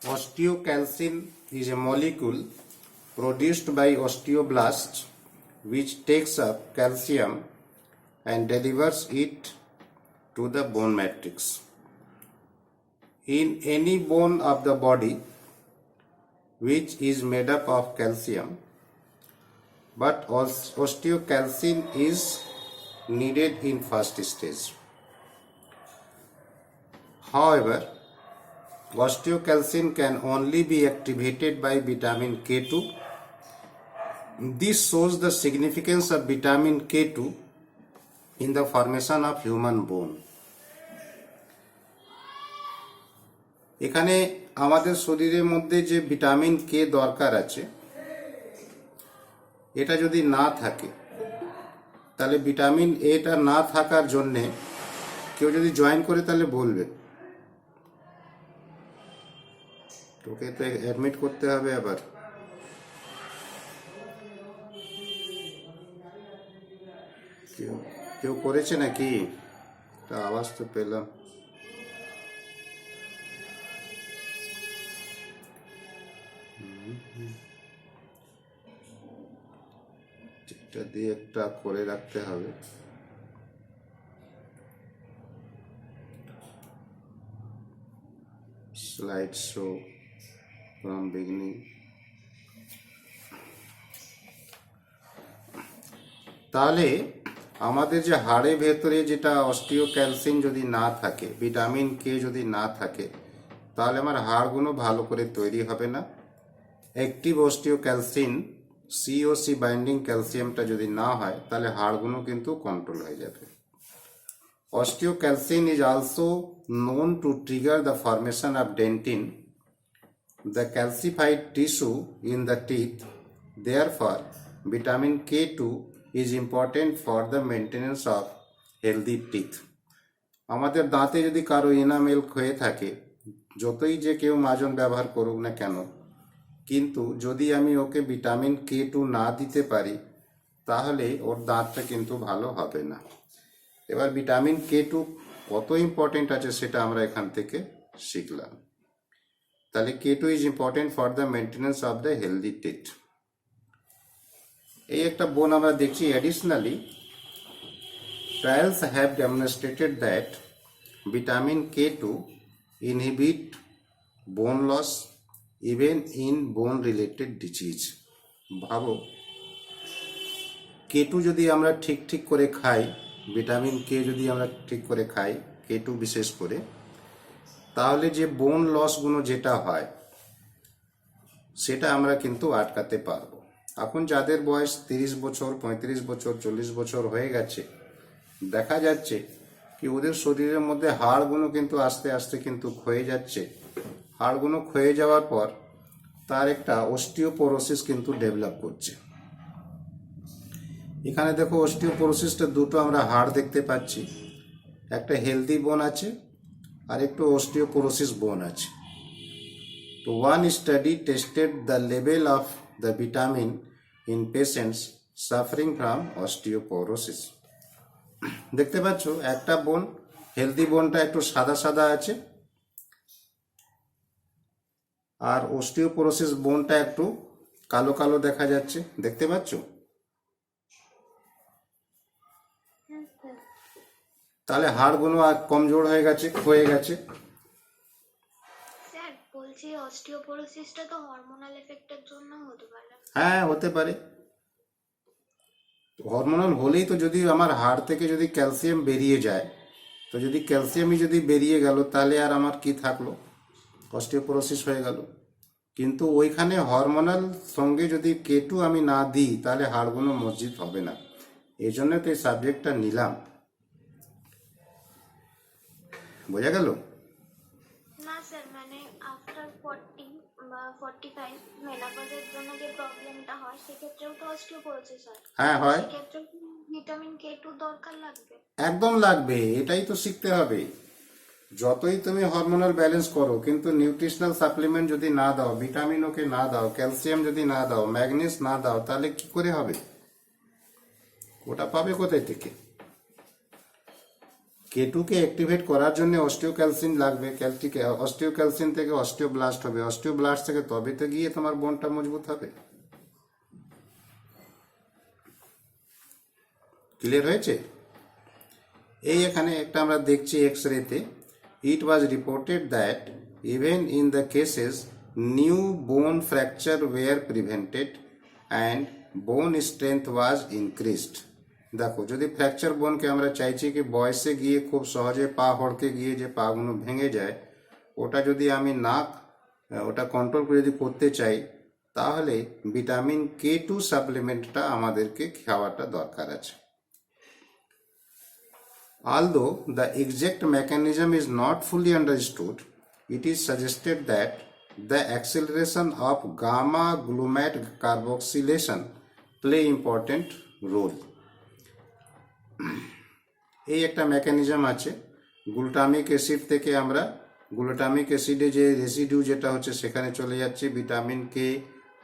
Osteocalcin is a molecule produced by osteoblasts which takes up calcium and delivers it to the bone matrix. In any bone of the body which is made up of calcium, but osteocalcin is needed in first stage. However, osteocalcin can only be activated by vitamin K2. This shows the significance of vitamin K2 in the formation of human bone. এখানে আমাদের শরীরের মধ্যে যে vitamin K দরকার আছে, এটা যদি না থাকে তাহলে ভিটামিন এটা না থাকার জন্যে কেউ যদি জয়েন করে তাহলে বলবে, তোকে তো অ্যাডমিট করতে হবে আবার। কেউ করেছে নাকি? তা আওয়াজ তো পেলাম। এটা দিয়ে একটা করে রাখতে হবে। Slide show from beginning. তাহলে আমাদের যে হাড়ের ভেতরে যেটা অস্টিওক্যালসিন যদি না থাকে, ভিটামিন কে যদি না থাকে, তাহলে আমার হাড়গুলো ভালো করে তৈরি হবে না। অ্যাক্টিভ অস্টিওক্যালসিন সিওসি বাইন্ডিং ক্যালসিয়ামটা যদি না হয় তাহলে হাড়গুলো কিন্তু কন্ট্রোল হয়ে যাবে। Osteocalcin is also known to trigger the formation of dentin, the calcified tissue in the teeth. Therefore, vitamin K2 is important for the maintenance of healthy teeth. আমাদের দাঁতে যদি কারো এনামেল ক্ষয়ে থাকে, যতই যে কেউ মাজন ব্যবহার করুক না কেন, কিন্তু যদি আমি ওকে ভিটামিন K2 না দিতে পারি তাহলে ওর দাঁতটা কিন্তু ভালো হবে না। এবার ভিটামিন K2 কত ইম্পর্টেন্ট আছে সেটা আমরা এখান থেকে শিখলাম। তাহলে K2 is important for the maintenance of the healthy teeth. এই একটা বোন আমরা দেখছি। Additionally, trials have demonstrated that vitamin K2 inhibit bone loss even in bone related disease. ভাবো, K2 যদি আমরা ঠিক করে খাই, ভিটামিন কে যদি আমরা ঠিক করে খাই, K2 বিশেষ করে, তাহলে যে বোন লসগুলো যেটা হয় সেটা আমরা কিন্তু আটকাতে পারবো। এখন যাদের বয়স 30 বছর, 35 বছর, 40 বছর হয়ে গেছে, দেখা যাচ্ছে কি ওদের শরীরের মধ্যে হাড়গুলো কিন্তু আস্তে আস্তে কিন্তু ক্ষয়ে যাচ্ছে। হাড়গুলো ক্ষয়ে যাওয়ার পর তার একটা অস্টিওপোরোসিস কিন্তু ডেভেলপ করছে। এখানে দেখো, অস্টিওপোরোসিসটা দুটো আমরা হাড় দেখতে পাচ্ছি, একটা হেলদি বোন আছে আর একটু অস্টিওপোরোসিস বোন আছে। তো one study tested the level of the vitamin in patients suffering from osteoporosis. দেখতে পাচ্ছ, একটা বোন, হেলদি বোনটা একটু সাদা সাদা আছে, আর অস্টিওপোরোসিস বোনটা একটু কালো কালো দেখা যাচ্ছে। দেখতে পাচ্ছ? তাহলে হাড়গুলো আর কমজোর হয়ে গেছে, ক্ষয়ে গেছে। স্যার বলছি, অস্টিওপোরোসিসটা তো হরমোনাল এফেক্টের জন্য হতে পারে। হ্যাঁ, হতে পারে। হরমোনাল হলেই তো, যদি আমার হাড় থেকে যদি ক্যালসিয়াম বেরিয়ে যায়, তো যদি ক্যালসিয়ামই যদি বেরিয়ে গেল তাহলে আর আমার কি থাকলো? অস্টিওপোরোসিস হয়ে গেল। কিন্তু ওইখানে হরমোনাল সঙ্গে যদি K2 আমি না দিই তাহলে হাড়গুলো মজবুত হবে না। এই জন্য তো এই সাবজেক্টটা নিলাম। বোঝা গেল? না স্যার, মানে আফটার 40 বা 45 মেনোপজের জন্য যে প্রবলেমটা হয় সেক্ষেত্রেও তো অস্টিওপোরোসিস হয়। হ্যাঁ, হয়। সেক্ষেত্রে ভিটামিন K2 দরকার লাগবে? একদম লাগবে, এটাই তো শিখতে হবে। যতই তুমি হরমোনাল ব্যালেন্স করো, কিন্তু নিউট্রিশনাল সাপ্লিমেন্ট যদি না দাও, ভিটামিন ওকে না দাও, ক্যালসিয়াম যদি না দাও, ম্যাগনেস না দাও, তাহলে কি করে হবে? ওটা পাবে কোথায় থেকে? K2 কে অ্যাক্টিভেট করার জন্য অস্টিওক্যালসিন লাগবে, অস্টিওক্যালসিন থেকে অস্টিওব্লাস্ট হবে, অস্টিওব্লাস্ট থেকে তবে তো গিয়ে তোমার বোনটা মজবুত হবে। ক্লিয়ার হয়েছে? এই এখানে একটা আমরা দেখছি এক্স-রেতে, it was reported that even in the cases new bone fracture were prevented and bone strength was increased. দেখো, যদি ফ্র্যাকচার বোনকে আমরা চাইছি কি বয়সে গিয়ে খুব সহজে পা হড়কে গিয়ে যে পাগুলো ভেঙে যায়, ওটা যদি আমি ওটা কন্ট্রোল করে যদি করতে চাই, তাহলে ভিটামিন K2 সাপ্লিমেন্টটা আমাদেরকে খাওয়াটা দরকার আছে। Although the exact mechanism is not fully understood, it is suggested that the acceleration of gamma glutamate carboxylation play important role. এই একটা মেকানিজম আছে, গ্লুটামিক অ্যাসিড থেকে আমরা গ্লুটামিক অ্যাসিডে যে রেসিডিউ যেটা হচ্ছে সেখানে চলে যাচ্ছে, ভিটামিন কে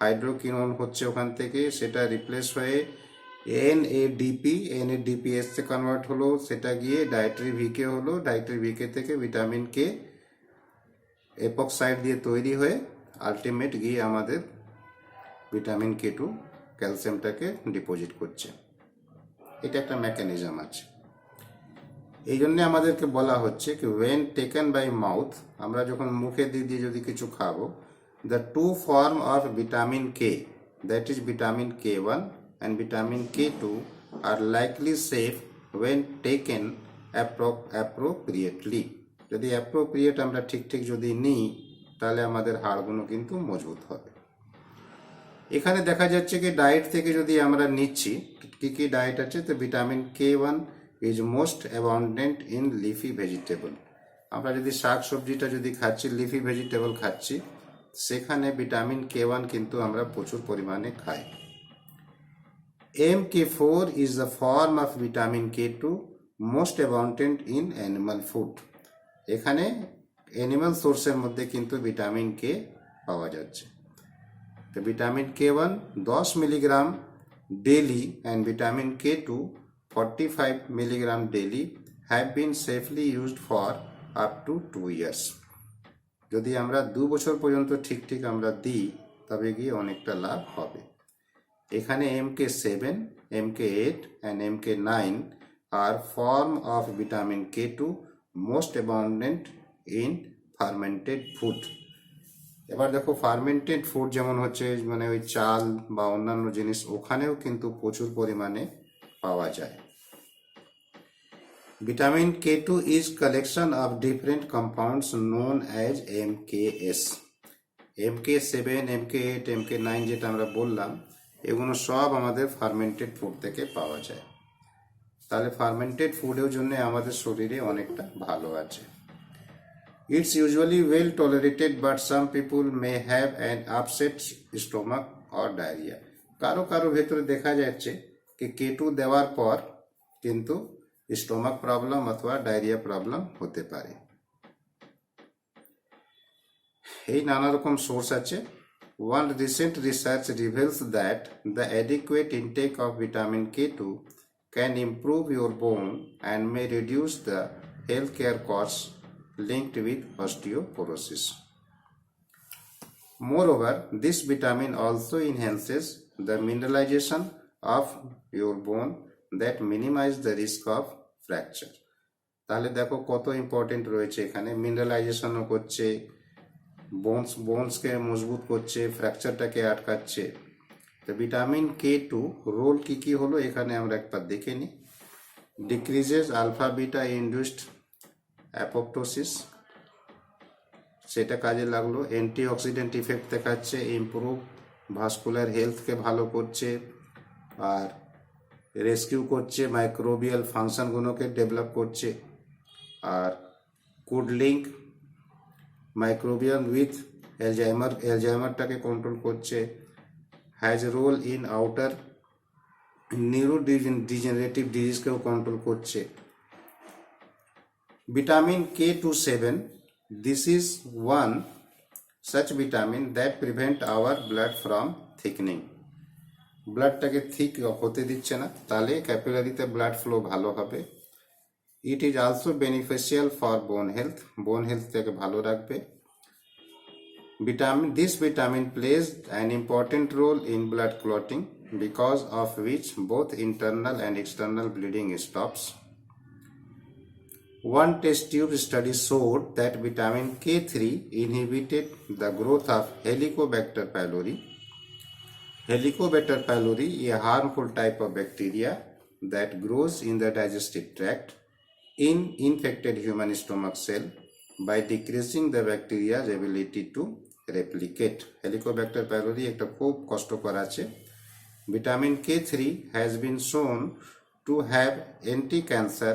হাইড্রোকিনোন হচ্ছে ওখান থেকে, সেটা রিপ্লেস হয়ে NADPS তে কনভার্ট হলো, সেটা গিয়ে ডায়েটারি ভিকে হলো, ডায়েটারি ভিকে থেকে ভিটামিন কে এপক্সাইড দিয়ে তৈরি হয়ে আলটিমেট গিয়ে আমাদের ভিটামিন K2 ক্যালসিয়ামটাকে ডিপোজিট করছে। এটা একটা মেকানিজম আছে। এই জন্য আমাদেরকে বলা হচ্ছে কি ওয়েন টেকেন বাই মাউথ, আমরা যখন মুখে দিয়ে যদি কিছু খাবো, the two form of vitamin K, that is vitamin K1 and vitamin K2 are likely safe when taken appropriately. যদি অ্যাপ্রোপ্রিয়েট আমরা ঠিক যদি নিই, তাহলে আমাদের হাড়গুলো কিন্তু মজবুত হবে। এখানে দেখা যাচ্ছে কি ডায়েট থেকে যদি আমরা নিচ্ছি, কি ডায়েট আছে, তো vitamin K1 is most abundant in leafy vegetable. আমরা যদি শাক সবজিটা যদি খাচ্ছি, লিফি ভেজিটেবল খাচ্ছি, সেখানে ভিটামিন K1 কিন্তু আমরা প্রচুর পরিমাণে খাই। MK4 is the form of vitamin K2 most abundant in animal food. এখানে অ্যানিমাল সোর্সের মধ্যে কিন্তু ভিটামিন কে পাওয়া যাচ্ছে। তো vitamin K1 10 milligram daily and vitamin K2 45 milligram daily have been safely used for up to 2 years. যদি আমরা 2 বছর পর্যন্ত ঠিক আমরা দিই, তবে গিয়ে অনেকটা লাভ হবে। এখানে MK7, MK8 and MK9 are form of vitamin K2 most abundant in fermented food. এবার দেখো, ফার্মেন্টেড ফুড যেমন হচ্ছে মানে ওই চাল বা অন্যান্য জিনিস, ওখানেও কিন্তু প্রচুর পরিমাণে পাওয়া যায়। Vitamin K2 is collection of different compounds known as MKS. MK7, MK8, MK9 যেটা আমরা বললাম, এগুলো সব আমাদের ফার্মেন্টেড ফুড থেকে পাওয়া যায়। তাহলে ফার্মেন্টেড ফুডের জন্য আমাদের শরীরে অনেকটা ভালো আছে। It's usually well tolerated, but some people may have an upset stomach or diarrhoea. কারো ভেতরে দেখা যাচ্ছে কি K2 দেওয়ার পর কিন্তু স্টোমাক প্রবলেম অথবা ডায়রিয়া প্রবলেম হতে পারে। এই নানা রকম সোর্স আছে। One recent research reveals that the adequate intake of vitamin K2 can improve your bone and may reduce the healthcare costs linked with osteoporosis. Moreover, this vitamin also enhances the mineralization of your bone that minimize the risk of fracture. তাহলে দেখো কত important রয়েছে এখানে, মিনারেলাইজেশনও করছে, বোনসকে মজবুত করছে, ফ্র্যাকচারটাকে আটকাচ্ছে। তো vitamin K2 role কি হলো এখানে আমরা একবার দেখে নিই। Decreases alpha beta induced apoptosis, সেটা কাজে লাগলো। অ্যান্টিঅক্সিডেন্ট ইফেক্ট দেখাচ্ছে, ইমপ্রুভ ভাস্কুলার হেলথকে ভালো করছে, আর রেস্কিউ করছে, মাইক্রোবিয়াল ফাংশনগুলোকে ডেভেলপ করছে, আর কুড লিঙ্ক মাইক্রোবিয়াল উইথ অ্যালজাইমারটাকে কন্ট্রোল করছে, has role in outer neurodegenerative ডিজিজকেও কন্ট্রোল করছে। Vitamin K27, this is one such vitamin that prevent our blood from thickening. ব্লাডটাকে থিক হতে দিচ্ছে না, তাহলে ক্যাপিলারিতে ব্লাড ফ্লো ভালো হবে। It is also beneficial for bone health, bone হেলথটাকে ভালো রাখবে। This vitamin plays an important role in blood clotting, because of which both internal and external bleeding stops. One test tube study showed that vitamin K3 inhibited the growth of Helicobacter pylori. Helicobacter pylori is a harmful type of bacteria that grows in the digestive tract in infected human stomach cell by decreasing the bacteria's ability to replicate. Helicobacter pylori একটা খুব কষ্টকর আছে। Vitamin K3 has been shown to have anti-cancer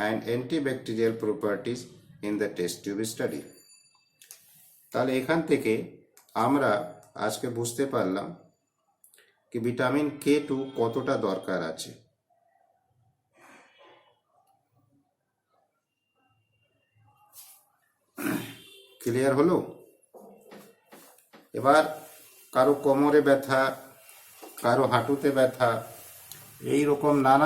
and antibacterial properties in the test tube study. তাহলে এখান থেকে আমরা আজকে বুঝতে পারলাম কি ভিটামিন K2 কতটা দরকার আছে। ক্লিয়ার হলো? এবার কারো কোমরে ব্যথা, কারো হাঁটুতে ব্যথা, এই রকম নানা